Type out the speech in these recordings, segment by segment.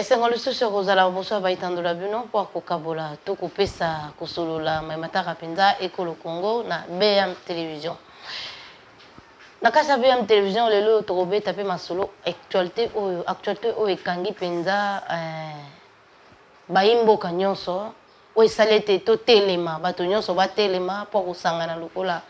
esengo lisusu kozala boso baitandula bino po kokabola to kopesa kosolola mataka penza ekolo Congo na BM Télévision. Na kasa BM Télévision lelo tokobeta pe masolo actualité oyo ekangi penza baimboka nyonso oyo esalete to telema bato nyonso batelema po kosangana lokola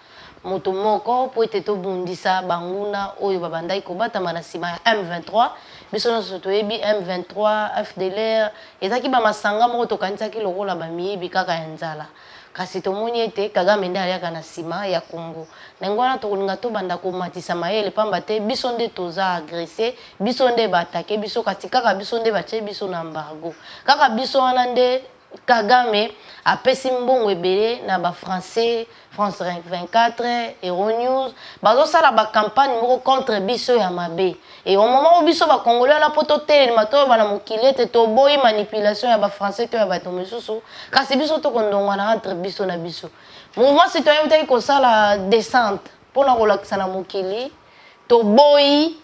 moto moko po ete tobundisa banguna oyo babandaki kobatama na nsima ya M23 biso nyonso toyebi M23 FDLR ezalaki bamasanga moko tokanisaki lokola bamiyebi kaka ya nzala kasi tomoni ete Kagame nde aliaka na nsima ya Congo nango wana tokolinga tobanda komatisa mayele pamba te biso nde toza agressé biso nde baatake biso kasi kaka biso nde batie biso na embargo kaka biso wana nde Kagame apesi mbongo ebele na ba français France 24 Euronews bazosala ba campagne moko contre biso ya mabe et au moment où biso ba congolais na poto telema to bana mokile te to boyi manipulation ya ba français to ya bato mosusu kasi biso to kondongwa na entre biso na biso mouvement citoyen utaki kosala descente pona kolakisa na mokili to boyi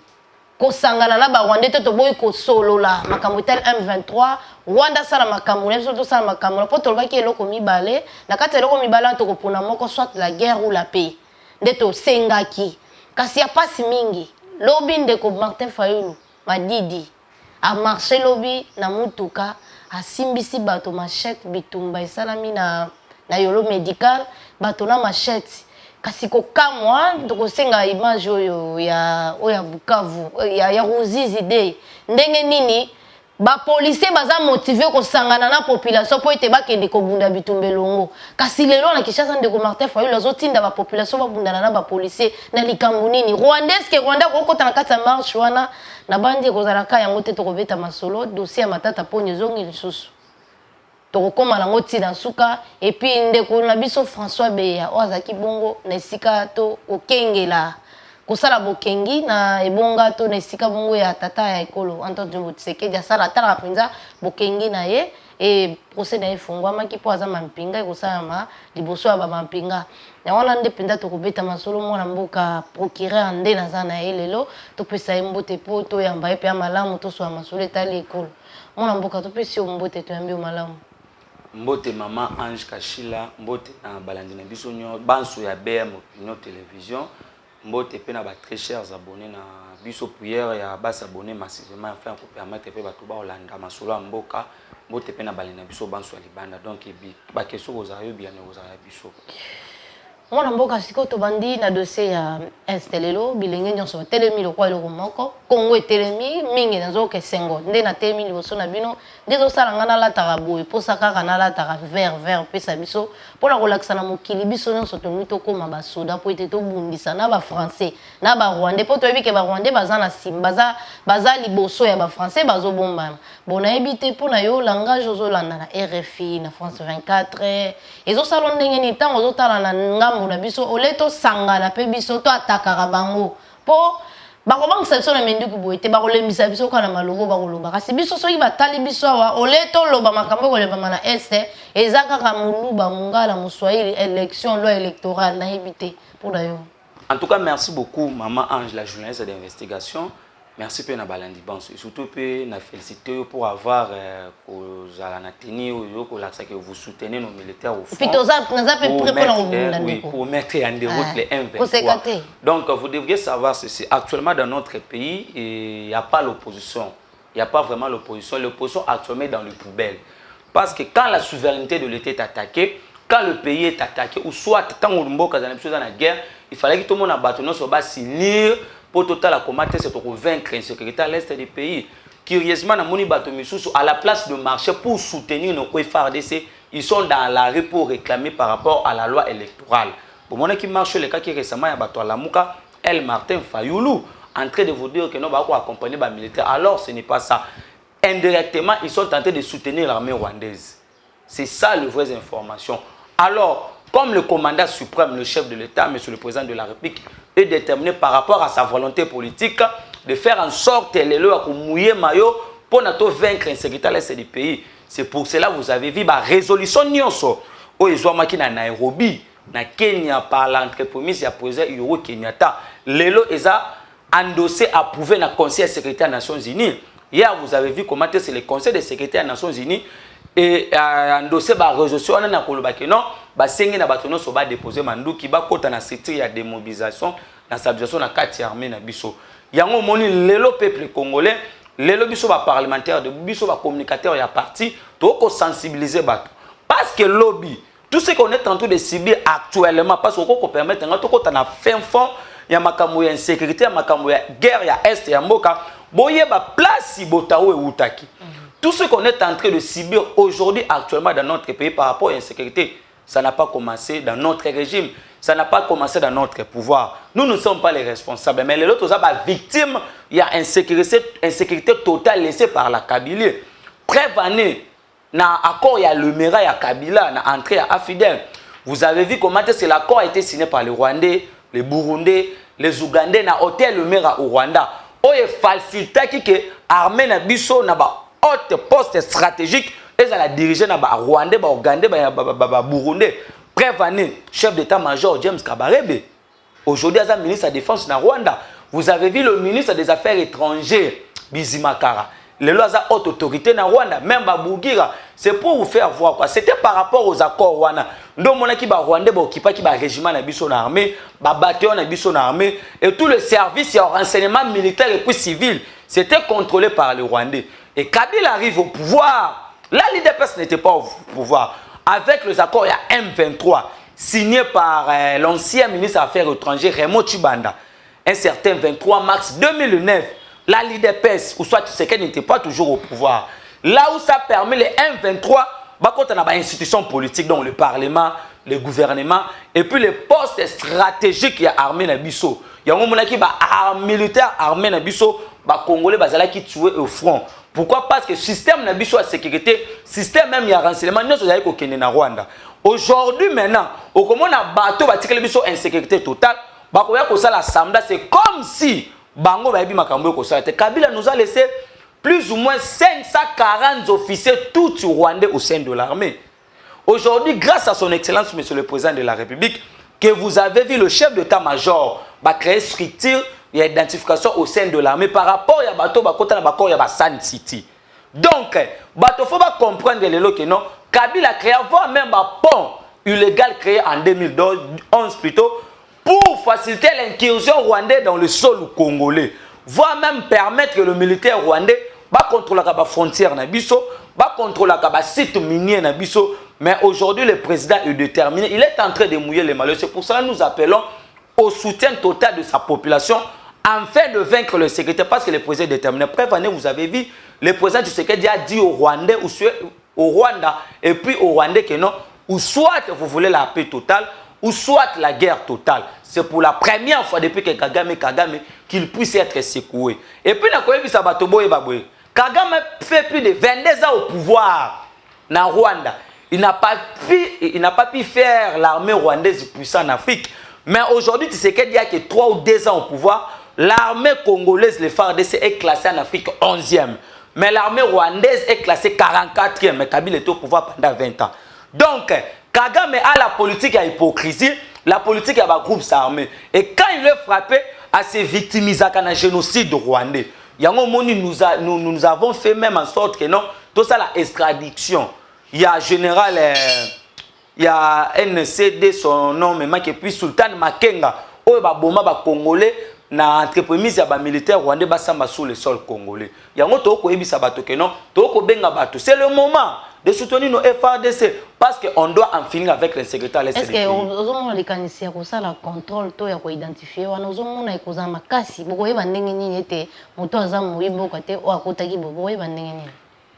kosangana na ba Rwanda te to boyi kosolola makambo tel M23 Rwanda sala makambo na biso to sala makambo po tolobaki eloko mibale na kati eloko mibale to kopona moko soit la guerre ou la paix nde to sengaki kasi ya pasi mingi lobi ndeko Martin Fayulu Madidi a marché lobi na mutuka asimbisi bato machette bitumba esalami na yolo médical bato na machette kasi kokamwa tokosenga image oyo ya Bukavu ya Ruzizi Day ndenge nini ba policier baza motivé kosangana na population po ete bakende kobunda bitumba longo kasi lelo na Kinshasa ndeko Martin Fayulu azotinda ba population babundana na ba policier na likambo nini Rwandais ke Rwanda kokota na kati ya marche wana na bandi kozalaka yango te tokobeta masolo dossier ya matata po nyezongi lisusu tokokoma nango tina suka et puis ndeko na biso François Beya ozaki bongo na esika to okengela kosala bokengi na ebonga to na esika bongo ya tata ya ekolo Antoine Diombo Tshisekedi asala tala penza bokengi na ye et procès na efungwamaki po aza mampinga ekosalama liboso ya bamampinga na wana nde penza tokobeta masolo mwana mboka procureur nde naza na ye lelo topesa ye mbote po toyamba ye mpe ya malamu toswa masolo etali ekolo mwana mboka topesi yo mbote toyambi yo malamu Mbote Maman Ange Kachila, mbote na balandi na biso nyo banso ya BM Télévision, mbote pe na ba très chers abonnés na biso prière ya bas abonnés massivement afin ko permettre pe bato ba olanda masolo ya mboka, mbote pe na balandi na biso banso ya libanda donc ba question ozayo bien ozayo biso. Mwana mboka siko to bandi na dossier ya Estelelo bilenge nyonso telemi lokwa eloko moko Kongo etelemi mingi nazo ke sengo nde na telemi liboso na bino ndezo sala ngana la taraboy posa kaka na la tara vert pesa biso pona kolakisa na mokili biso nyonso to mito koma ba soda po ete to bundisa na ba français na ba rwandais po to yebi ke ba rwandais baza na simba baza liboso ya ba français bazo bombana bona ebite pona yo langage ozo landa na RFI na France 24 ezo sala ndenge ni tango ozo tala na ngambo na biso oleto sangana pe biso to atakaka bango po bakobangisa biso na menduku boye te bakolembisa biso kana malongo bakoloba kasi biso soki batali biso awa oleto loba makambo koleba na este eza kaka muluba mungala muswahili élection loi électorale na ebité pour d'ailleurs. En tout cas merci beaucoup Maman Ange la journaliste d'investigation. Merci pour na balandi banso et surtout pour na féliciter pour avoir que vous soutenez nos militaires au front. Pour mettre en déroute les M23. Donc vous devriez savoir ceci. Actuellement dans notre pays, il n'y a pas l'opposition. Il n'y a pas vraiment l'opposition. L'opposition actuellement est dans les poubelles. Parce que quand la souveraineté de l'État est attaquée, quand le pays est attaqué, ou soit tant on dans la guerre, il fallait que tout le monde a battu nos bas s'unir pour total combattre c'est pour vaincre l'insécurité à l'est du pays. Curieusement, à la place de marcher pour soutenir nos FARDC, ils sont dans la rue pour réclamer par rapport à la loi électorale. Pour moi qui marche le cas qui récemment a battu à la Mouka, El Martin Fayoulou, en train de vous dire que nous allons accompagner les militaires. Alors ce n'est pas ça. Indirectement, ils sont en train de soutenir l'armée rwandaise. C'est ça les vraies informations. Alors, comme le commandant suprême, le chef de l'État, monsieur le président de la République, est déterminé par rapport à sa volonté politique de faire en sorte les lois pour mouiller maillot pour nous vaincre l'insécurité à l'est du pays. C'est pour cela que vous avez vu la résolution nyonso au Izwamaki na Nairobi, na Kenya par l'entreprise ya président Uhuru Kenyatta. Lelo eza endossé approuvé na Conseil de sécurité des Nations Unies. Hier, vous avez vu comment c'est le Conseil de sécurité des Nations Unies et endossé la résolution on a kolobaki non ba sengi na bato nyonso ba déposer manduki ba kota na secteur ya démobilisation na stabilisation na kati armée na biso yango moni lelo peuple congolais lelo biso ba parlementaire de biso ba communicateur ya parti to ko sensibiliser bato parce que lobby tout ce qu'on est en train de subir actuellement parce qu'on peut permettre ngato kota na fin fond ya makambo ya insécurité ya makambo ya guerre ya est ya mboka boye ba place botawe utaki. Tout ce qu'on est en train de subir aujourd'hui, actuellement, dans notre pays par rapport à l'insécurité, ça n'a pas commencé dans notre régime, ça n'a pas commencé dans notre pouvoir. Nous ne sommes pas les responsables, mais les autres sont victimes, il y a insécurité totale laissée par la Kabylie. Preuve année, dans l'accord, il y a le Mera, il y a Kabila, dans l'entrée à Fidel. Vous avez vu comment l'accord a été signé par les Rwandais, les Burundais, les Ougandais, dans l'hôtel le Mera au Rwanda. Il y a facilité que l'armée n'a biso n'a pas haute poste stratégique et ça la diriger na ba Rwandais ba Ougandais ba Burundais prévenu chef d'état-major James Kabarebe aujourd'hui as ministre de la défense na Rwanda vous avez vu le ministre des affaires étrangères Bizimakara les lois à haute autorité na Rwanda même ba Bugira c'est pour vous faire voir quoi c'était par rapport aux accords Rwanda ndo mona ki ba Rwandais ba okipa ki ba régiment na biso na armée ba bataillon na biso na armée et tout le service et renseignement militaire et puis civil c'était contrôlé par les Rwandais. Et Kabila arrive au pouvoir. Là, l'IDPS n'était pas au pouvoir. Avec les accords, il y a M23, signé par l'ancien ministre des Affaires étrangères, Raymond Chibanda. Un certain 23 mars 2009, là, l'IDPS, ou soit Tshisekedi n'était pas toujours au pouvoir. Là où ça permet les M23, quand on a des institutions politiques, donc le Parlement, le gouvernement, et puis les postes stratégiques, il y a armée Nabiso. Il y a un moment qui va militaire armée Nabiso, les Congolais qui tuent au front. Pourquoi? Parce que le système n'a pas de sécurité, le système même il y a renseignement, nous sommes au Rwanda. Aujourd'hui, maintenant, au moment où on a bateau, on a une insécurité totale, c'est comme si Bango Kabila nous a laissé plus ou moins 540 officiers tout rwandais au sein de l'armée. Aujourd'hui, grâce à son excellence, monsieur le président de la République, que vous avez vu le chef d'état-major créer structure il y a identification au sein de l'armée par rapport à bateau bakota na bakor ya San City. Donc bateau faut pas comprendre les lots que non Kabila a créé avant même un pont illégal créé en 2011 plutôt pour faciliter l'incursion rwandaise dans le sol congolais, voire même permettre que le militaire rwandais va contrôler la frontière na biso, va contrôler la site minier na biso. Mais aujourd'hui le président est déterminé, il est en train de mouiller les malheurs. C'est pour ça que nous appelons au soutien total de sa population afin de vaincre le sécurité, parce que le président est déterminé. Prévenez, vous avez vu, le président du sécurité a dit aux Rwandais, au Rwanda, et puis aux Rwandais que non, ou soit vous voulez la paix totale, ou soit la guerre totale. C'est pour la première fois depuis que Kagame qu'il puisse être secoué. Et puis, Kagame fait plus de 22 ans au pouvoir dans Rwanda. Il n'a pas pu faire l'armée rwandaise puissante en Afrique. Mais aujourd'hui, tu sais qu'il y a que 3 ou 2 ans au pouvoir. L'armée congolaise, le FARDC, est classée en Afrique 11e. Mais l'armée rwandaise est classée 44e. Mais Kabila est au pouvoir pendant 20 ans. Donc, Kagame a la politique à hypocrisie, la politique à groupe armés. Et quand il est frappé à ces victimisations dans le génocide rwandais, nous avons fait même en sorte que non, tout ça, la extradition. Il y a général, il y a NCD, son nom, mais qui est puis Sultan Makenga, où il y a Congolais. Na entreprise ya ba militaire rwandais basamba sur le sol congolais. Yango toko ebisa bato que non, toko benga bato. C'est le moment de soutenir nos FARDC parce qu'on doit en finir avec l'insécurité à l'est du pays. Est-ce que vous avez les canisiers pour ça la contrôle to ya ko identifier wana ozomona ekoza makasi boko yeba ndenge nini ete moto azamu yimbo kote o akotaki boko yeba ndenge nini.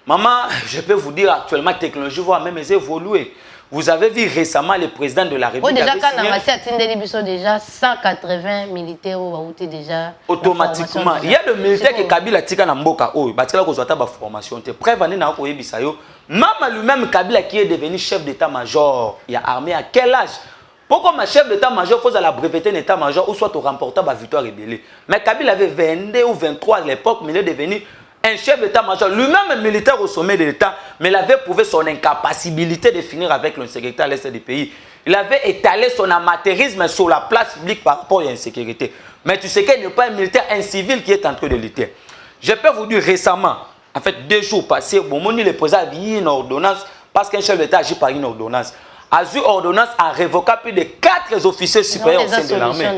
Maman, je peux vous dire actuellement la technologie va même évoluer. Vous avez vu récemment le président de la République. Déjà, quand on a déjà 180 militaires ont été déjà. Automatiquement. Il y a le militaire qui Kabila tika na mboka oyo, batila ko zota ba formation te. Prévenez na ko yebisa yo. Même lui-même Kabila qui est devenu chef d'état-major, il y a armée à quel âge? Pourquoi ma chef d'état-major faut à la breveter d'état-major ou soit au remporter la victoire rébellée. Mais Kabila avait 22 ou 23 à l'époque, mais il est devenu un chef d'état-major, lui-même militaire au sommet de l'État, mais il avait prouvé son incapacité de finir avec l'insécurité à l'est du pays. Il avait étalé son amateurisme sur la place publique par rapport à l'insécurité. Mais tu sais qu'il n'est pas un militaire, un civil qui est en train de lutter. Je peux vous dire récemment, en fait 2 jours passés, bon, le président a vu une ordonnance parce qu'un chef d'État agit par une ordonnance. A eu ordonnance à révoquer plus de 4 officiers supérieurs au sein de l'armée.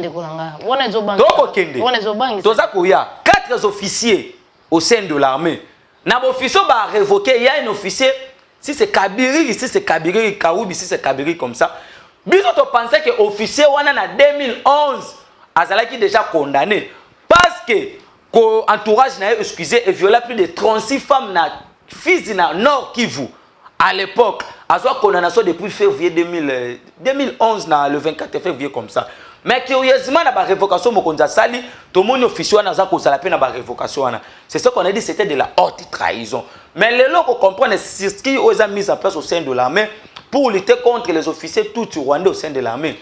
Donc, 4 officiers au sein de l'armée. Dans l'officier va révoquer, il y a un officier, si c'est Kabiri, si c'est Kabiri, Kaoubi, si c'est Kabiri comme ça. Nous on pensait que l'officier en 2011 a déjà condamné parce que l'entourage n'a excusé et violé plus de 36 femmes na fils na Nord Kivu. À l'époque, à sa condamnation depuis février 2011, le 24 février comme ça. Mais curieusement, dans la révocation, tout le monde officiel n'a pas la révocation. C'est ce qu'on a dit, c'était de la haute trahison. Mais les gens comprennent ce qui ont mis en place au sein de l'armée pour lutter contre les officiers tout rwandais au sein de l'armée.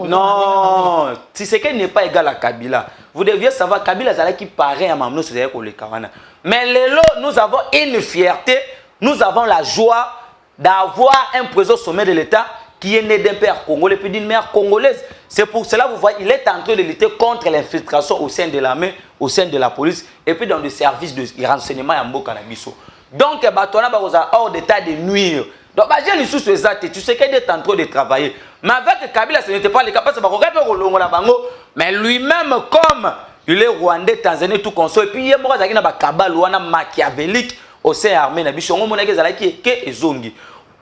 Non, Tshisekedi n'est pas égal à Kabila. Vous deviez savoir, Kabila est qui paraît à Mamnou, c'est pour les Kawana. Mais les lots, nous avons une fierté, nous avons la joie d'avoir un président au sommet de l'État qui est né d'un père congolais puis d'une mère congolaise. C'est pour cela que vous voyez, il est en train de lutter contre l'infiltration au sein de l'armée, au sein de la police et puis dans les services de renseignement à Mbokanabiso. Donc, Batona va hors d'état de nuire. Donc, j'ai sous ce zate, tu sais qu'il est en train de travailler. Mais avec Kabila, ce n'était pas le cas parce que mais lui-même, comme il est rwandais, tanzanien, tout consort, et puis il y a un cabal machiavélique au sein de l'armée,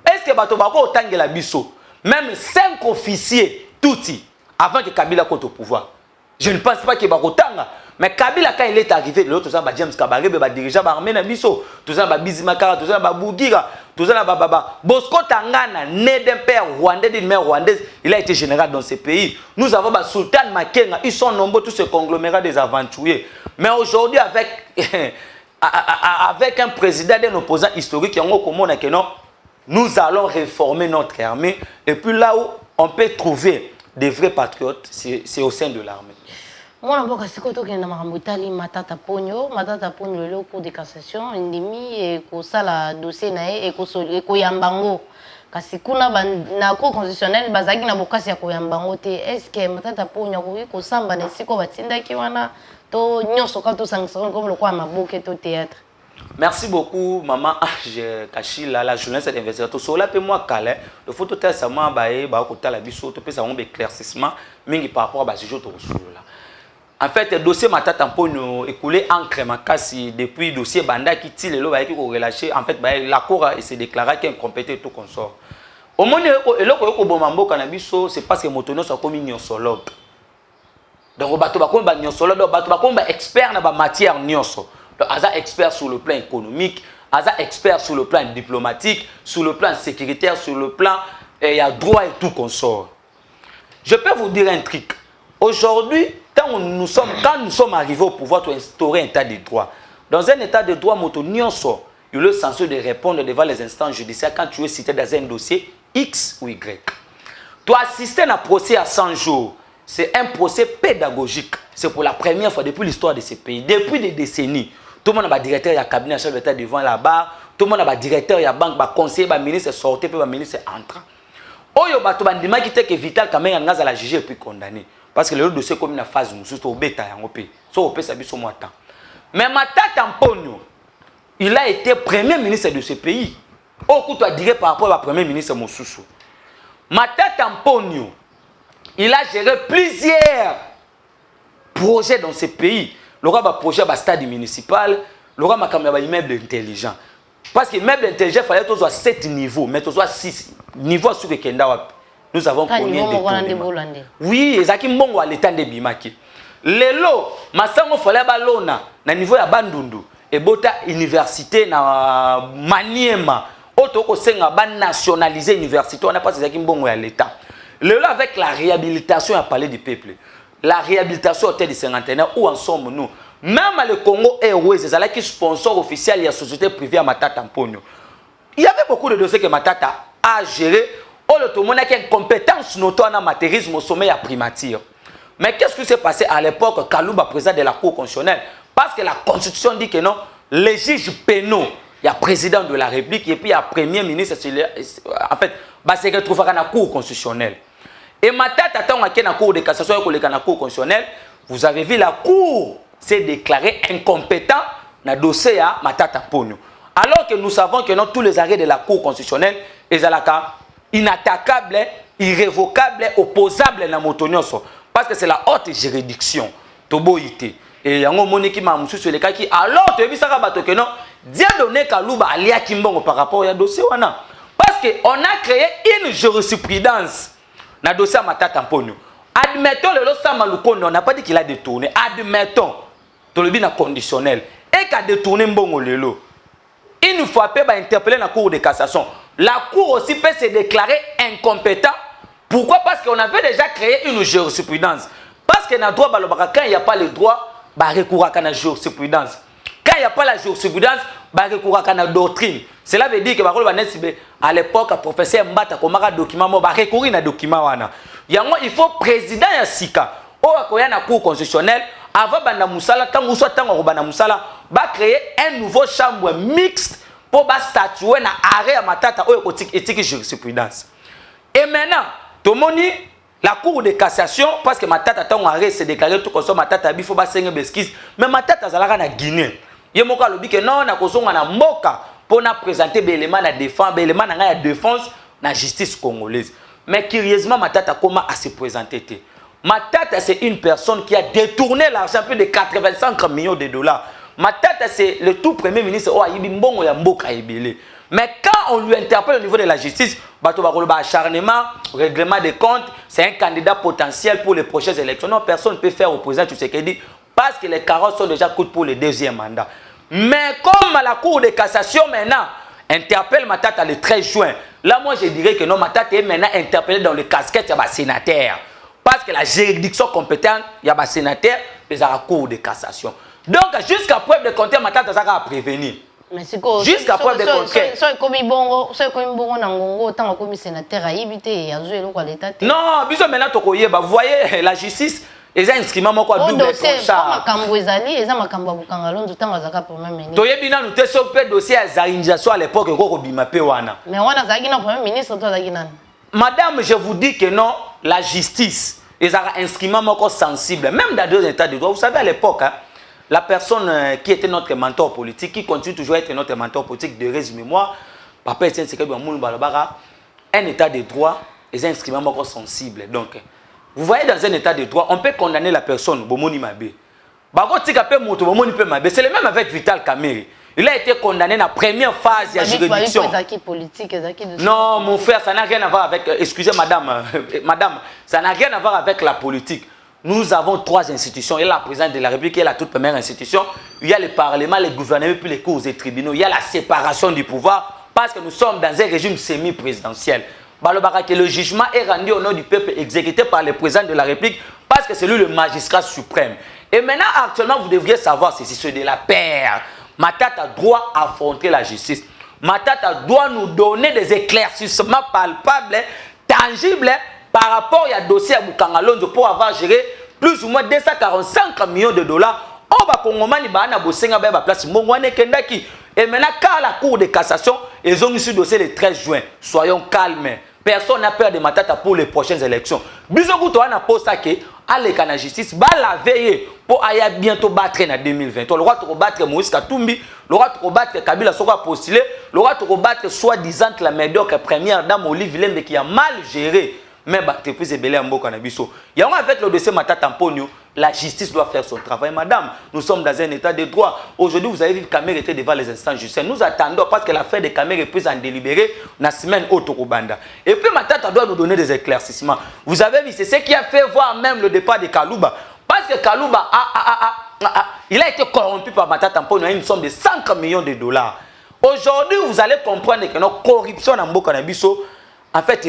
est-ce que Batobako autant que la biso, même 5 officiers, tout avant que Kabila compte au pouvoir? Je ne pense pas qu'il va autant. Mais Kabila, quand il est arrivé, l'autre, tout ça, James Kabarebe, dirigeant l'armée, tout ça, Bizimakara, tout ça, Bougira, tout ça, Bosco Tangana, né d'un père rwandais, d'une mère rwandaise, il a été général dans ces pays. Nous avons Sultan Makenga, ils sont nombreux, tous ces conglomérats des aventuriers. Mais aujourd'hui, avec un président d'un opposant historique, nous allons réformer notre armée. Et puis là où on peut trouver des vrais patriotes, c'est au sein de l'armée. Moi, je suis en Matata Pogno, le cours de cassation, et la dossier et Yambango. Kasi kuna na cour constitutionnelle bazaki na bokasi ya koyambango te. Est-ce que Matata Pogno ko samba na siko batinda ki wana to nyoso ka to sanction comme le quoi maboke to théâtre? Merci beaucoup, maman. J'ai caché la journaliste d'investigateur. Sur là, moi, calé. Le photo test, ça m'a baillé, bah, côté la biseau, tu peux ça, on éclaircissement, mais par rapport à ce jour là. En fait, le dossier Matata Pogno écoulé en crémacassi depuis le dossier Banda qui tire le lot, qui est relâché. En fait, la cour s'est déclaré qu'il est incompétent tout consort. Au moment où le c'est parce que Motono soit comme nyosologue. Donc, on va comme nyosologue, on va comme expert dans la matière nyoso. Donc, Aza expert sur le plan économique, Aza expert sur le plan diplomatique, sur le plan sécuritaire, sur le plan il y a droit et tout consort. Je peux vous dire un truc. Aujourd'hui, quand nous sommes arrivés au pouvoir pour instaurer un état de droit, dans un état de droit, il est censé de répondre devant les instances judiciaires quand tu es cité dans un dossier X ou Y. Tu assister à un procès à 100 jours, c'est un procès pédagogique. C'est pour la première fois depuis l'histoire de ce pays, depuis des décennies. Tout le monde a un directeur, il y a un cabinet, chef d'État devant la barre. Tout le monde a un directeur, il y a un banque, un conseiller, un ministre sorti, un ministre entrant. Oyo bato bandima qui que Vital quand même a la jugé et puis condamné. Parce que le dossier comme une phase nous surtout au bêta en paix. So au paix ça biso moi temps. Mais Matata Pogno, il a été premier ministre de ce pays. Au coup tu dire par rapport au premier ministre Mosusu. Matata Pogno, il a géré plusieurs projets dans ce pays. Le roi projet à stade municipal, le roi m'a un immeuble intelligent. Parce que l'immeuble intelligent, il fallait que tu sois 7 niveaux, mais tu sois 6 niveaux sur le Kenda. Nous avons combien de oui, ezaki mbongo à l'état de Bimaki. Lelo, masango fallait balona na niveau ya Bandundu et bota université na Maniema. Auto ko senga ba nationaliser université, on a pas ezaki mbongo à l'état. Lelo avec la réhabilitation à Palais du Peuple. La réhabilitation hôtel du cinquantenaire où en sommes-nous? Même le Congo Airways, c'est là qui sponsor officiel de la société privée à Matata Pogno. Il y avait beaucoup de dossiers que Matata a géré. Oh, le tout le monde a une compétence notoire en matérisme au sommet à primature. Mais qu'est-ce qui s'est passé à l'époque, Kalouba, président de la Cour constitutionnelle? Parce que la Constitution dit que non, les juges pénaux, il y a président de la République et puis il y a premier ministre, en fait, bah, c'est retrouvé dans la Cour constitutionnelle. Et Matata, tant qu'il y a une cour de cassation et la cour constitutionnelle, vous avez vu la cour s'est déclarée incompétent dans le dossier à Matata Ponyo. Alors que nous savons que dans tous les arrêts de la cour constitutionnelle, ils sont inattaquables, irrévocables, opposables dans le parce que c'est la haute juridiction. Toboïté. Et il y a un moment qui m'a dit sur les cas qui, alors tu as vu ça, que non, Dieu donné Kalouba Alia Kimbongo par rapport à dossier. Parce qu'on a créé une jurisprudence dans le dossier à Matata Ponyo. Admettons le lot Samaloukono, on n'a pas dit qu'il a détourné. Admettons, tu le dis dans conditionnel. Et qu'il a détourné Mbongo Lelo. Une fois peut interpeller la Cour de cassation. La Cour aussi peut se déclarer incompétent. Pourquoi? Parce qu'on avait déjà créé une jurisprudence. Parce que dans le droit, quand il n'y a pas le droit, il y a recours à la jurisprudence. Quand il n'y a pas la jurisprudence, il y a recours à la doctrine. Cela veut dire que à l'époque, le professeur Mbata, il y a un document, il y a recours à un document. Il faut président Yassika, au la Cour constitutionnelle, avant de Moussala, tant que Tango Moussala, va créer un nouveau chambre mixte pour statuer dans l'arrêt à Matata ou éthique jurisprudence. Et maintenant, tout le monde, la Cour de cassation, parce que Matata Tango arrêt s'est déclaré tout comme ça, Matata il faut pas signer besquise, mais Matata Zalaka na Guinée. Il y a moka lobi que non, na koso na moka pour na présenter des éléments de défense, des éléments de défense na justice congolaise. Mais curieusement, Matata comment à se présenter? Matata c'est une personne qui a détourné l'argent plus de 85 millions de dollars. Matata c'est le tout premier ministre au Haïbi Mbongo ya Mboka Ebele. Mais quand on lui interpelle au niveau de la justice, acharnement, règlement des comptes, c'est un candidat potentiel pour les prochaines élections. Non, personne ne peut faire au président Tshisekedi parce que les carottes sont déjà coûtées pour le deuxième mandat. Mais comme la Cour de cassation maintenant interpelle Matata le 13 juin, là moi je dirais que non, Matata est maintenant interpellé dans le casquette de sénateur. Parce que la juridiction compétente, il y a des sénateurs, mais à la Cour de cassation. Donc jusqu'à preuve de compter, Matata a prévenir. Jusqu'à preuve de compter. Non, vous voyez, la justice, ils ont inscrit quoi double contrat. Madame, je vous dis que non, la justice, ils ont un instrument sensible, même dans deux états de droit. Vous savez, à l'époque, hein, la personne qui était notre mentor politique, qui continue toujours à être notre mentor politique de résumé moi, Papa Etienne Tshisekedi un état de droit, ils ont un instrument sensible. Donc, vous voyez, dans un état de droit, on peut condamner la personne, Bomoni Mabé. C'est le même avec Vital Kamerhe. Il a été condamné dans la première phase de la juridiction. Non, mon frère, ça n'a rien à voir avec... Excusez, madame, ça n'a rien à voir avec la politique. Nous avons trois institutions. Il y a la présidence de la République, il y a la toute première institution. Il y a le Parlement, les gouvernements, puis les cours et tribunaux. Il y a la séparation du pouvoir parce que nous sommes dans un régime semi-présidentiel. Le jugement est rendu au nom du peuple exécuté par le président de la République parce que c'est lui le magistrat suprême. Et maintenant, actuellement, vous devriez savoir si c'est de la paire. Matata doit affronter la justice. Matata doit nous donner des éclaircissements palpables, tangibles, par rapport à dossier à Bukangalonzo pour avoir géré plus ou moins 245 millions de dollars. On va Congomani Bana Bosenga Beba place Mongwane Kendaki. Et maintenant, quand la Cour de cassation, ils ont issu le dossier le 13 juin. Soyons calmes. Personne n'a peur de Matata pour les prochaines élections. Bisogou to ana posa ke aller la justice ba la veiller pour aller bientôt battre en 2020. Le droit de battre Moïse Katumbi, le droit de battre Kabila Soko postulé, le droit de battre soi-disant la médiocre première dame Olive Lembe qui a mal géré mais l'entreprise est belée en Mboka na biso. Il y a avec le dossier Matata Ponyo, la justice doit faire son travail. Madame, nous sommes dans un état de droit. Aujourd'hui, vous avez vu que Kamerhe était devant les instances judiciaires. Nous attendons parce que l'affaire de Kamerhe est prise en délibéré la semaine au Tokobanda. Et puis Matata doit nous donner des éclaircissements. Vous avez vu, c'est ce qui a fait voir même le départ de Kalouba. Parce que Kalouba il a été corrompu par Matata Ponyo à une somme de 5 millions de dollars. Aujourd'hui, vous allez comprendre que notre corruption en Mboka na biso, en fait,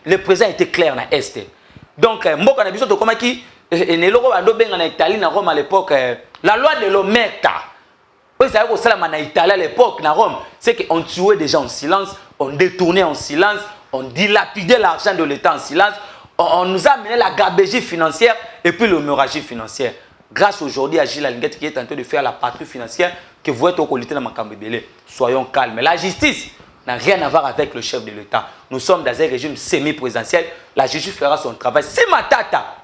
le président était clair dans l'Est. Donc, Mboka na biso to comment qui en Italie, à Rome à l'époque, la loi de l'Omerta. Vous savez que ça en Italie à l'époque, à Rome, c'est qu'on tuait des gens en silence, on détournait en silence, on dilapidait l'argent de l'État en silence, on nous a amené la gabégie financière et puis l'hémorragie financière. Grâce aujourd'hui à Gilles Alinguet qui est en train de faire la patrouille financière que vous êtes au qualité dans ma cambébélé. Soyons calmes. La justice n'a rien à voir avec le chef de l'État. Nous sommes dans un régime semi-présidentiel. La justice fera son travail. Si Matata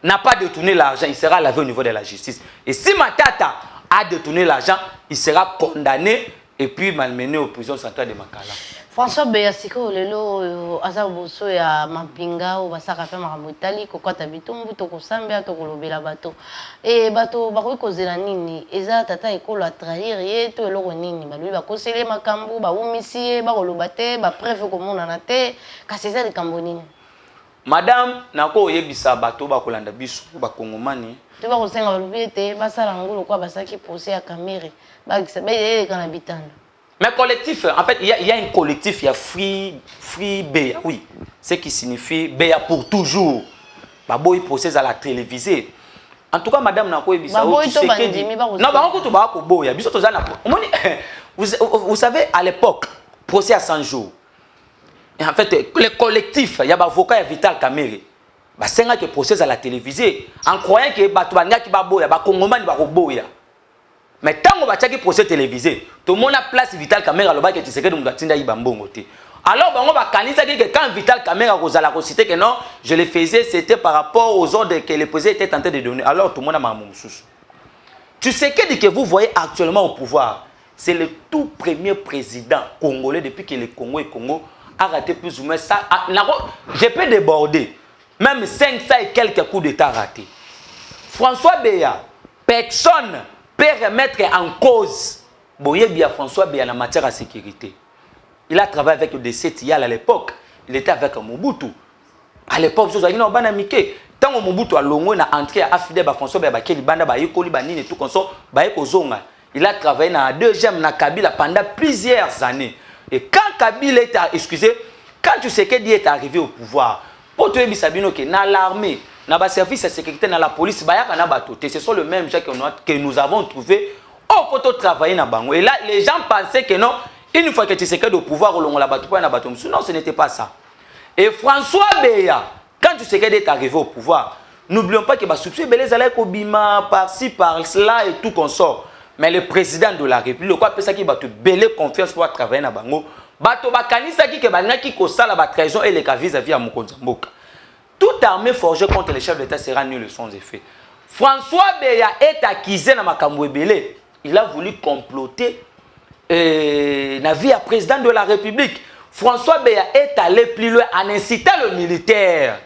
n'a pas détourné l'argent, il sera lavé au niveau de la justice. Et si Matata a détourné l'argent, il sera condamné et puis malmené aux prisons centrales de Makala. François Beyasiko lelo azaboso ya mapinga o basaka pe makamotali ko kwata bitumbu to ko sambia to ko lobela bato e bato ba ko zela nini eza tata ekolo a trahir ye to eloko nini ba lui ba kosele makambu ba umisi ba ko lobate ba préfet ko mona na te kasi eza likambo nini madame nako yebisa bato ba kolanda biso ba kongomani to ba ko senga ba lobete ba sala ngolo kwa basaki procès ya Kamere ba kisa ba ye kana bitanda. Mais collectif, en fait, il y a un collectif, il y a Free Beya, oui. Ce qui signifie Beya pour toujours. Baboy procès à la télévisée. En tout cas, madame Nako Ebisa, tu sais que... Non, vous savez, à l'époque, procès à 100 jours. Et en fait, le collectif, il y a un avocat Vital Kamere. C'est un procès à la télévisée. En croyant que Batouanga qui baboya, Bakongomani baboya. Mais tant qu'on va checker procès télévisé, tout le monde a place Vital Kamere à l'objet que tu sais que nous avons tinda ibambongo. Alors on va canaliser que quand Vital Kamere a cité que non, je le faisais, c'était par rapport aux ordres que le président était tenté de donner. Alors tout le monde a mamou sous. Tu sais que vous voyez actuellement au pouvoir, c'est le tout premier président congolais depuis que le Congo et Congo a raté plus ou moins ça. Je peux déborder. Même 500 et quelques coups d'État ratés. François Beya, personne peut remettre en cause Boyebia François Beya en matière de sécurité. Il a travaillé avec le DCTIAL à l'époque. Il était avec Mobutu. À l'époque, il y a un amitié. Tant que Mobutu a longué, il a entré à Fidel François Beya, et tout comme ça, il a travaillé dans la deuxième na Kabila pendant plusieurs années. Et quand Kabila est, excusez, quand tu sais qu'il est arrivé au pouvoir, pour te dire que dans l'armée, dans le service de sécurité, dans la police, ce sont les mêmes gens que nous avons trouvés. Oh, faut travailler dans Bango. Et là, les gens pensaient que non, une fois que tu sais que le pouvoir, on l'a battu, non, ce n'était pas ça. Et François Beya, quand tu sais qu'il est arrivé au pouvoir, n'oublions pas que soupçon Belé Zalé Kobima, par-ci, par-là et tout qu'on sort. Mais le président de la République, quoi, ça qui va te belé confiance pour travailler dans Bango. Bato Bakanisa qui ko sala ba trahison et les cas vis-à-vis à Mokonzamboka. Toute armée forgée contre les chefs d'État sera nulle sans effet. François Beya est accusé dans Makambo Belé. Il a voulu comploter la vie à président de la République. François Beya est allé plus loin en incitant le militaire.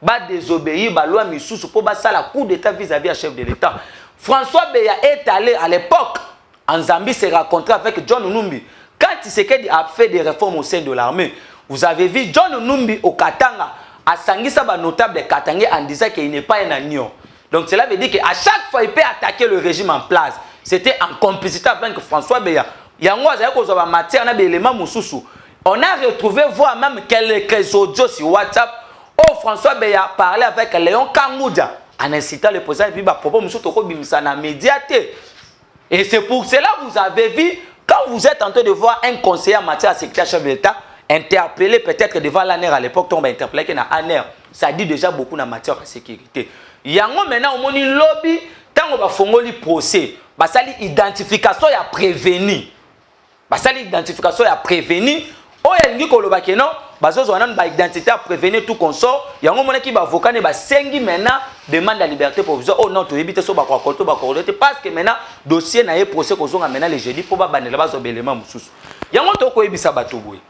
Ba désobéir ba loi misusu pour ba sala coup d'État vis-à-vis à chef de l'État. François Beya est allé à l'époque en Zambie se rencontrer avec John Numbi. Quand Tshisekedi a fait des réformes au sein de l'armée, vous avez vu John Numbi au Katanga, à Sangisa notable de Katanga en disant qu'il n'est pas un agneau. Donc cela veut dire qu'à chaque fois il peut attaquer le régime en place. C'était en complicité avec François Beya. Il y a un matière, on a retrouvé voir même quelques audios sur WhatsApp où François Beya parlait avec Léon Kangoudia en incitant le président et puis propos médiaté. Et c'est pour cela que vous avez vu, quand vous êtes en train de voir un conseiller en matière de sécurité chef de l'État interpellé peut-être devant l'ANER à l'époque, on va interpeller qu'il y a ANER, ça dit déjà beaucoup en matière de sécurité. Il y a maintenant au lobby, tant qu'on va faire le procès, ça l'identification est à prévenir. Ça l'identification est à prévenir. Oh, il y a un qui non, on identité à prévenir tout consort. Il y a un moment qui va avocat ne sengi maintenant demande la liberté provisoire. Oh non, tu évites ça parce que maintenant dossier na procès qu'on a maintenant les jeudi pour ba la base élément mususu. Il y a un moment qui ebisa bato boy.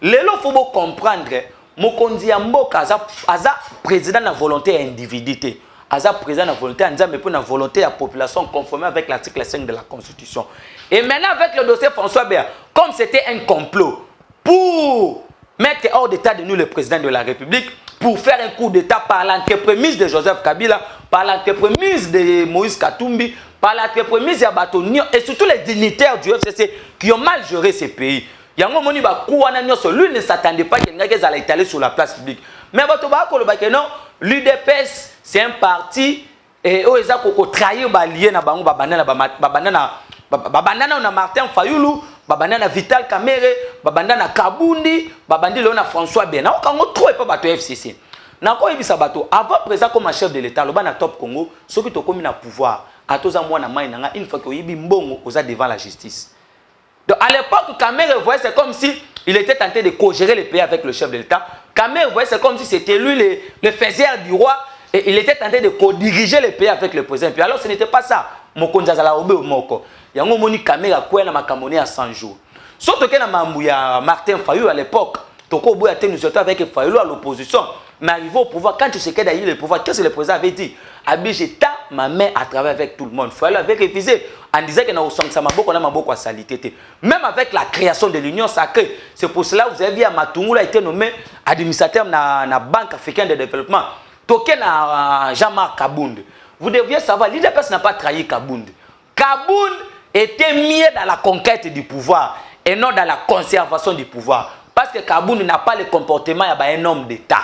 Lelo faut comprendre Mokonzi ya mboka aza président na volonté individualité. Aza président na volonté nzambe pour na volonté la population conformée avec l'article 5 de la Constitution. Et maintenant avec le dossier François Beya, comme c'était un complot pour mettre hors d'état de nous le président de la République, pour faire un coup d'état par l'entremise de Joseph Kabila, par l'entremise de Moïse Katumbi, par l'entremise de Batonio et surtout les dignitaires du FCC qui ont mal géré ces pays. Il y a un moment où lui ne s'attendait pas qu'il allait étaler sur la place publique. Mais non, l'UDPS, c'est un parti et où ils ont trahi lié na bango babandana na Martin Fayulu, babandana Vital Kamere, babandana Kabundi, babandi na François Beya. Na okango trop pas bato FCC. Na ko yebisa bato avant président comme chef de l'État, loba na top Congo, ceux qui to komi na pouvoir, atoza mwana mai nanga une fois que oyibi mbongo oza devant la justice. Donc à l'époque, Kamer voyait, c'est comme si il était tenté de co-gérer le pays avec le chef de l'État. Kamer voyait, c'est comme si c'était lui le faiseur du roi et il était tenté de co-diriger le pays avec le président. Puis alors ce n'était pas ça. Mokonza zala obe moko. Yango moni Kamer a quoi na makamoni à 100 jours. Surtout que na mamouya Martin Fayou à l'époque, Toko Boya était nous avec Fayou à l'opposition. Mais arrivé au pouvoir, quand tu sais qu'il a eu le pouvoir, qu'est-ce que le président avait dit? Abi, j'étais ma main à travers avec tout le monde. Fayou avait révisé en disant qu'il y a un maboko à salité. Même avec la création de l'Union sacrée, c'est pour cela que vous avez vu à Matungula a été nommé administrateur de la Banque africaine de développement. Toké na Jean-Marc Kabound. Vous deviez savoir, l'IDPS n'a pas trahi Kabound. Kabound était mieux dans la conquête du pouvoir et non dans la conservation du pouvoir. Parce que Kabound n'a pas le comportement d'un homme d'État.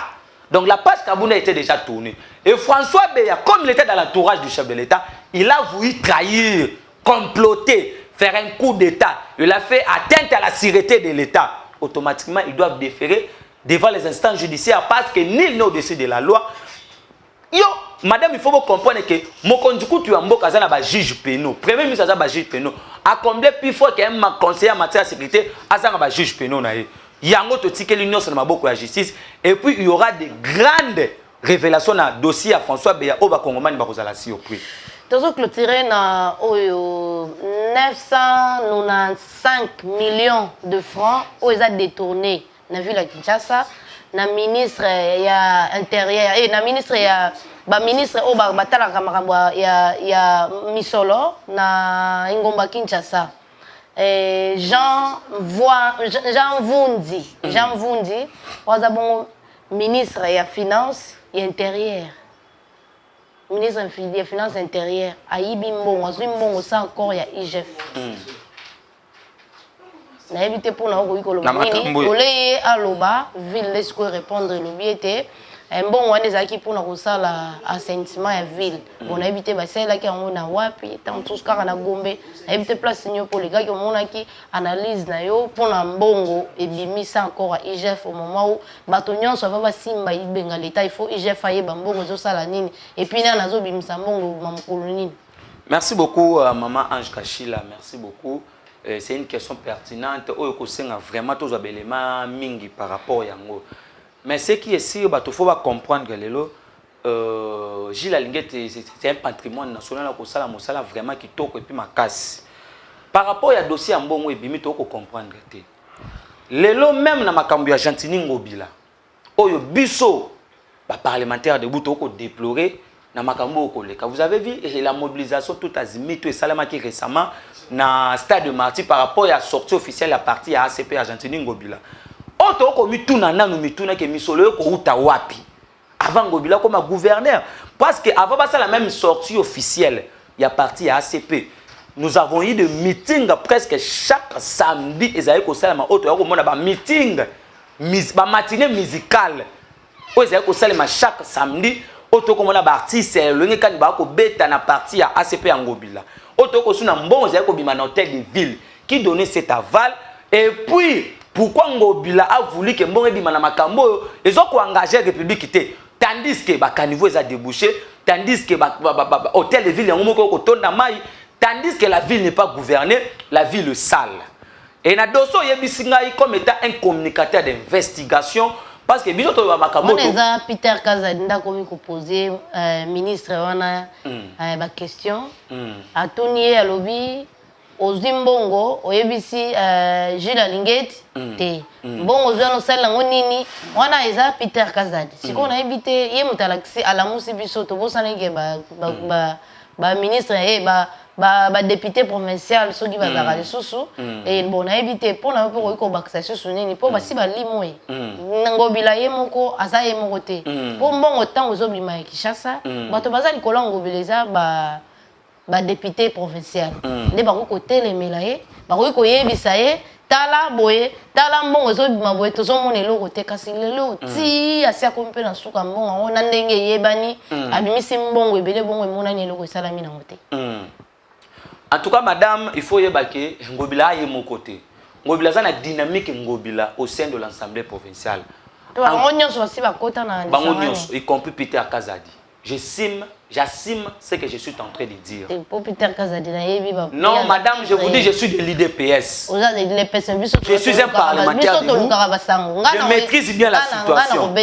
Donc la page Kabound a été déjà tournée. Et François Beya, comme il était dans l'entourage du chef de l'État, il a voulu trahir, comploter, faire un coup d'État. Il a fait atteinte à la sûreté de l'État. Automatiquement, ils doivent déférer devant les instances judiciaires parce que nul n'est au-dessus de la loi. Yo, madame, il faut vous comprendre que Mokonjuku tu as un juge pénal. Premier ministre a un juge pénal. À combien plus fort qu'un conseiller en matière de sécurité a un juge pénal. Yango to tike l'union sur maboko la justice et puis il y aura de grandes révélations dans le dossier à François Beya au Bakongomani bakozala surpris. Tozo clôturer na 995 millions de francs aux a détourné na ville de Kinshasa na ministre ya intérieur et na ministre ya ba ministre au batala makambo ya misolo na Ngomba Kinshasa. Jean Vundi, ministre de la Finance et Intérieure. Ministre de la Finance Intérieure, Aïbi Mbongo, Mbongo, ça encore, il y a IGF. Na évité pour nous, Olé Aloba, ville, laisse-moi répondre, l'objet un bon on des acquis pour nous ça l'assentiment à ville. On a évité celle là qui on a wapi tant tout ce qu'on a gombe a évité place signaux pour les gars qui on a qui analyse na yo pour na mbongo et bimi ça encore à IGF au moment où batonyon ça va simba ibenga l'état il faut IGF aye bambongo zo sala nini et puis na nazo bimisa mbongo mamkoloni. Merci beaucoup maman Ange Kachila, merci beaucoup. C'est une question pertinente oyo ko senga vraiment tous abelema mingi par rapport yango. Mais ce qui est sûr, il faut comprendre que Gilles Alingete, c'est un patrimoine national qui est vraiment qui toque et puis ma casse. Par rapport à dossier en bon et bimi, il faut comprendre que lelo même dans ma cambu Argentine ngobila. Oyo biso ba parlementaire de bout ko déplorer na makambo ko leka. Vous avez vu la mobilisation tout azimut tout et salama qui récemment na stade de Marty par rapport à la sortie officielle la partie à ACP Argentine ngobila. Oto ko mituna nanu mituna ke misolo ko uta wapi avant ngobila comme gouverneur parce que avant ça la même sortie officielle il y a parti à ACP. Nous avons eu des meetings presque chaque samedi et ça ko salama oto ko mona ba meeting ba matinée musicale o ça ko salama chaque samedi oto ko mona ba artiste longi kan ba ko beta na parti à ACP ngobila oto ko suna mbongo ça ko bima na hôtel de ville qui donnait cet aval et puis pourquoi Ngobila a voulu que Mbongo bima na makambo ils ont engagé la République tandis que ba caniveau a débouché tandis que hôtel de ville ngomoko ko tonda mai tandis que la ville n'est pas gouvernée la ville est sale et na dosso yebisinga comme étant un communicateur d'investigation parce que biso to ba makambo on est à Peter Kazadinda comme ko poser ministre wana ba question a tonier à lobby Ozimbongo, oyebisi Gilles Alingete te. Bongo zano sala ngonini, wana eza Peter Kazadi. Siko na ebite ye mutalaksi alamusi biso to bosana nge ba ministre ba député provincial soki ba zaka lisusu et bon na ebite pona po ko bakisa susu nini po basi ba limoe. Ngobila ye moko asa ye moko te. Po mbongo tango zobima Kinshasa, bato bazali kolongo bileza ba député provincial ne ba ko telemela ye ba ko yebisa ye tala boye tala mbongo zo bima boye to zo monelo ko te kasi lelo ti asia ko mpe na suka mbongo ona ndenge yebani abimisi mbongo ebele bongo emona nyelo ko sala mina ngote. En tout cas madame il faut yebake ngobila ye mon côté ngobila za na dynamique ngobila au sein de l'Assemblée provinciale to ba ngonyo so si ba kota na ba ngonyo y compris Peter Kazadi. J'estime j'assume ce que je suis en train de dire. Non, madame, je vous dis, je suis de l'IDPS. Je suis un parlementaire de vous. Je maîtrise bien la situation.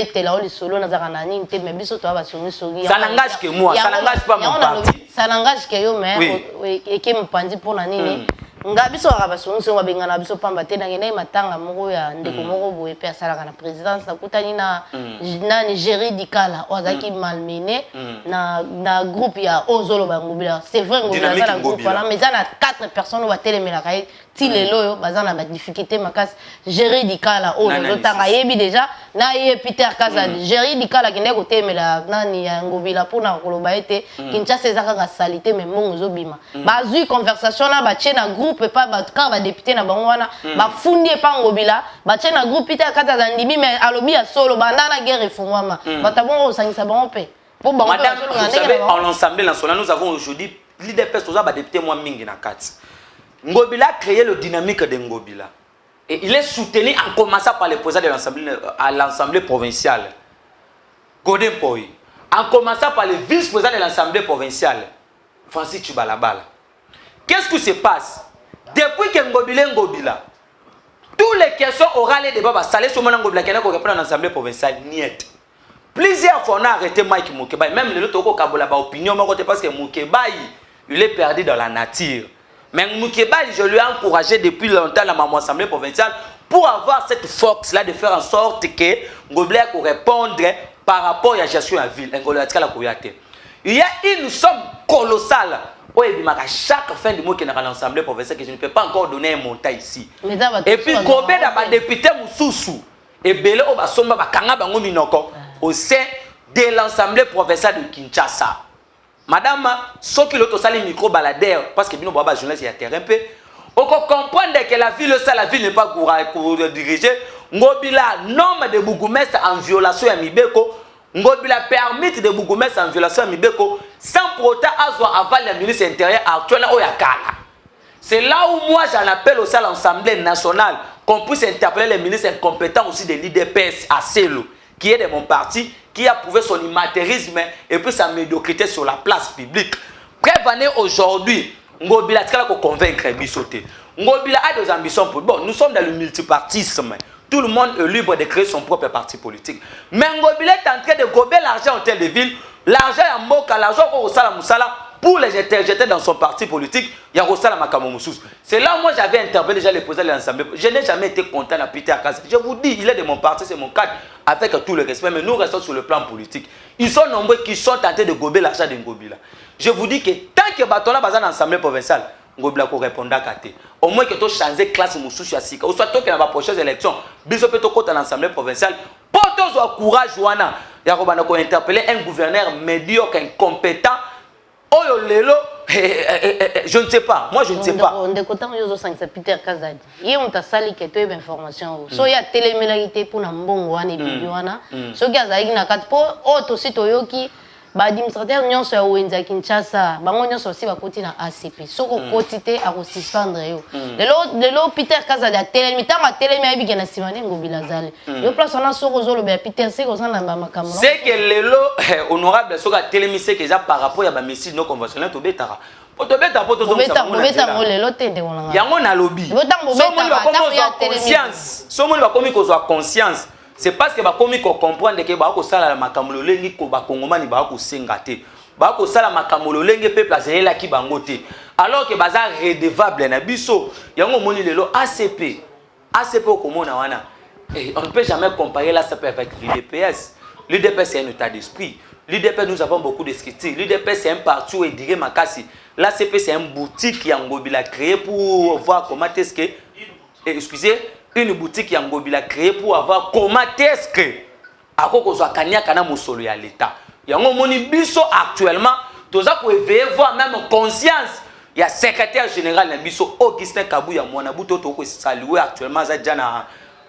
Ça n'engage que moi, ça n'engage pas mon parti. Ça n'engage que yo, mais et qui me pandit pour la nini. Nga biso akabasongo so babengana biso pamba te nangena matanga moko ya ndeko moko boye pe asalaka na présidence nakutani na Nigeria dikala ozaki malmené na groupe ya ozolo bangobila c'est vrai ngobila na groupe là mais na 4 personnes ba telemela kai ti lelo yo bazana ba difficulté makas Nigeria dikala ozo tanga yebi déjà na ye Peter Kaza Nigeria dikala kinde ko temela nani ya ngobila pona koloba ete Kinshasa ezaka ga salité mais mongo zo bima bazui conversation na ba tchena groupe pas quand va député na bango wana ba fundi pa ngobila ba tchena groupe Peter Kaza zandimi mais alobi ya solo banda na guerre fumama batabongo osangisa bango pe pour bango. Madame, vous savez, en l'Assemblée nationale, nous avons aujourd'hui l'IDPS tous ba député moi mingi na kati. Ngobila a créé le dynamique de Ngobila. Et il est soutenu en commençant par le président de l'Assemblée provinciale, Godin Poy. En commençant par le vice-président de l'Assemblée provinciale, Francis Tchibalabala. Qu'est-ce qui se passe? Depuis que Ngobila, toutes les questions orales et débats, ça laisse au moment Ngobila qui est dans l'Assemblée provinciale, niet. Plusieurs fois, on a arrêté Mike Moukeba. Même le Toko Kabola, opinion, parce que Moukeba, il est perdu dans la nature. Mais Moukeba, je lui ai encouragé depuis longtemps dans ma assemblée provinciale pour avoir cette force-là de faire en sorte que Ngobila puisse répondre par rapport à la gestion de la ville. Il y a une somme colossale. Chaque fin du mois qui est dans l'assemblée provinciale que je ne peux pas encore donner un montant ici. Et puis, Kobe a député Moussoussou et Belé Obasomba Bakanga Bango Minoko au sein de l'assemblée provinciale de Kinshasa. Madame, ce qui est au micro baladeur, parce que nous avons journaliste et terrain, on comprend que la ville n'est pas pour diriger. Ngobila nombre de bourgmestres en violation à Mibeko. Ngobila permet de bourgmestres en violation à Mibeko sans pour autant avoir le ministre intérieur actuel au Yakala. C'est là où moi j'en appelle aussi à l'Assemblée nationale qu'on puisse interpeller les ministres incompétents aussi de l'IDPS à Selo, qui est de mon parti, qui a prouvé son immatérisme et puis sa médiocrité sur la place publique. Prévenez aujourd'hui, Ngobila, c'est là qu'on convaincre Bissoté. Ngobila a des ambitions pour... Bon, nous sommes dans le multipartisme. Tout le monde est libre de créer son propre parti politique. Mais Ngobila est en train de gober l'argent en tel de ville, l'argent à Moka, l'argent au Salam Moussala, pour les interjeter dans son parti politique, il y a Rossala Makamomoussous. C'est là où moi j'avais interpellé déjà les présidents de l'Assemblée. Je n'ai jamais été content à Peter Kaza. Je vous dis, il est de mon parti, c'est mon cadre, avec tout le respect, mais nous restons sur le plan politique. Ils sont nombreux qui sont tentés de gober l'achat de Ngobila. Je vous dis que tant que Batola Bazan dans l'Assemblée provinciale, Ngobila ko répondra Kate. Au moins que tu changes classe Moussous Yassika. Ou soit toi qui dans la prochaine élection, Bisope to côté dans l'Assemblée provinciale, pour tous au courage, Joana, Yarobana ko interpeller un gouverneur médiocre, incompétent. Oh lelo, je ne sais pas. Moi je ne sais pas. On est content de ça Peter Kazadi. Il on t'a sali que tu as information. So il y a télémélarité pour na mbongo wana bibiwana. So Kazadi na kat po auto sitoyoki ba administrateur nyonso ya wenza Kinshasa. Bango nyonso aussi ba koti na ACP. So ko kotité a ko suspendre yo. Lelo Peter Kazadi a télémita ma télémé bi na simane ngobila zale. Yo place on a so kozolo be Peter c'est ko sana ba makamlo. C'est que lelo honorable so ka télémé c'est que ça par rapport à ba message non conventionnel to betara. Potobeta poto zo ça. Beta lelo tende wala. Yango na lobby. So moni ba komo conscience. So moni ba komi ko conscience. C'est parce que ba komi ko comprendre que ba ko sala la makamlo lengi ko ba kongomani ba ko sengate. Ba ko sala makamlo lengi peuple azela ki bangote. Alors que baza redevable na biso. Yango moni lelo ACP. ACP ko mona wana. Et on ne peut jamais comparer l'ACP avec l'IDPS. L'IDPS c'est un état d'esprit. L'IDPS nous avons beaucoup de structures. L'IDPS c'est un parti où Ediré Makasi. L'ACP c'est une boutique qui a créé pour voir comment est-ce que excusez, une boutique qui a créé pour avoir comment est-ce que à quoi qu'on soit kanyaka na musolo ya l'état. Yango moni biso actuellement toza pour éveiller voir même conscience. Il y a secrétaire général na biso Augustin Kabuya mwana buto to ko saluer actuellement za jana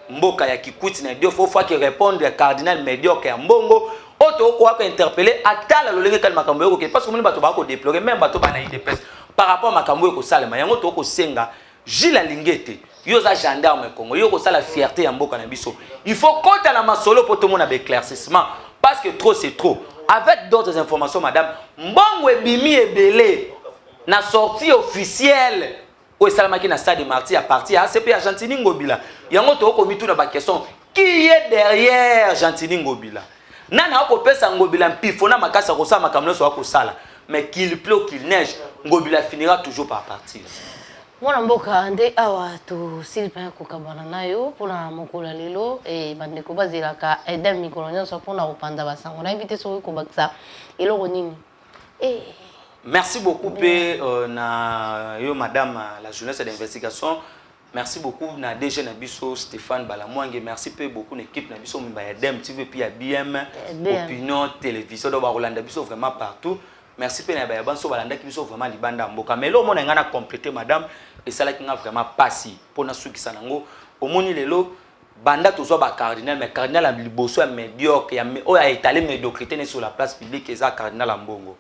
mboka ya Kikwiti na deux fois qui répondre cardinal médiocre ya mbongo auto ko interpeller atala lolenge kal makambo yoko parce que moni bato ba ko déplorer même bato ba na IDPS par rapport makambo yoko salema yango to ko senga Gilles Alingete yoza gendarme Congo yoko sala fierté ya mboka na biso il faut compter na masolo pour tout le monde avec éclaircissement parce que trop c'est trop avec d'autres informations, madame, mbongo ebimi ebele na sortie officielle au Salamaki na stade de Marty à partir ACP à Gentini Ngobila. Yango to ko mitu na ba question qui est derrière Gentini Ngobila. Nana ko pesa Ngobila mpifo na makasa ko sa makamlo so ko sala. Mais qu'il pleut ou qu'il neige, Ngobila finira toujours par partir. Mwana mboka nde awa to Sylvain kokabana nayo pona mokola lelo e bandeko bazilaka edem mikolo nyonso pona kopanda basango na invité so ko bakisa eloko nini. Merci beaucoup na yo madame la jeunesse d'investigation. Merci beaucoup na DG na biso Stéphane Balamwange. Merci beaucoup l'équipe na biso Mimba Edem TV puis BM Opinion Télévision do ba Rolanda biso vraiment partout. Merci pe na ba banso balanda ki biso vraiment libanda mboka. Mais lo mona ngana compléter madame et ça là qui nga vraiment passi pona suki sanango. Omoni lelo banda to so ba cardinal mais cardinal a liboso ya médiocre ya o a étalé médiocrité sur la place publique et ça cardinal ambongo.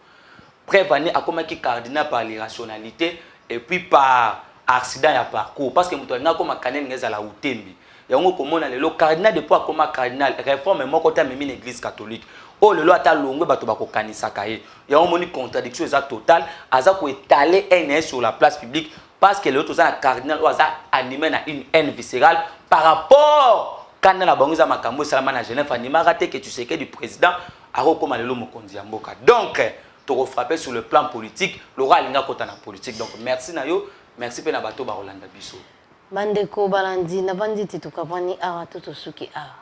Prévenir à comment qui cardinal par l'irrationalité et puis par accident et parcours parce que muto nga comme canel ngeza la utembi yango komona lelo cardinal depuis comme cardinal réforme mon côté même l'église catholique oh lelo ata longwe bato bako kanisa kaye yango moni contradiction eza totale aza ko étaler haine sur la place publique parce que le tout ça cardinal ou aza animé na une haine viscérale par rapport quand la bango za makambo salama na Genève anima raté que tu sais que du président ako comme lelo mokonzi ya mboka donc to frapper sur le plan politique Laura linga kota na politique donc merci na yo merci pe na bato ba Rolanda biso bandeko balandi na banditi tukapani awa toto suki awa